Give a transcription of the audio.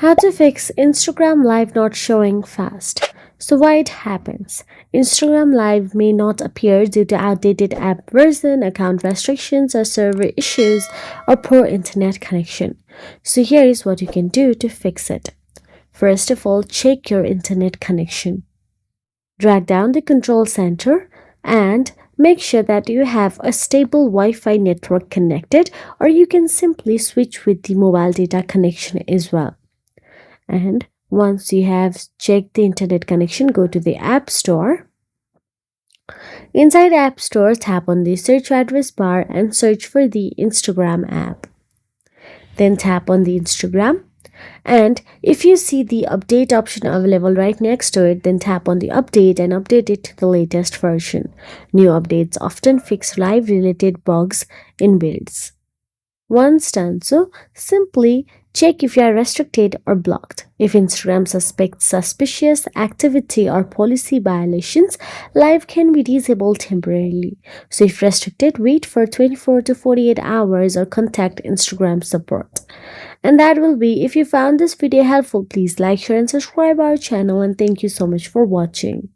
How to fix Instagram Live not showing fast. So why it happens? Instagram Live may not appear due to outdated app version, account restrictions, or server issues, or poor internet connection. So here is what you can do to fix it. First of all, check your internet connection. Drag down the control center and make sure that you have a stable Wi-Fi network connected, or you can simply switch with the mobile data connection as well. And once you have checked the internet connection, go to the App Store. Inside App Store, tap on the search address bar and search for the Instagram app. Then tap on the Instagram. And if you see the update option available right next to it, then tap on the update and update it to the latest version. New updates often fix live related bugs in builds. Once done so, simply check if you are restricted or blocked. If Instagram suspects suspicious activity or policy violations, Live can be disabled temporarily. So if restricted, wait for 24 to 48 hours or contact Instagram support. And that will be. If you found this video helpful, please like, share and subscribe our channel, and thank you so much for watching.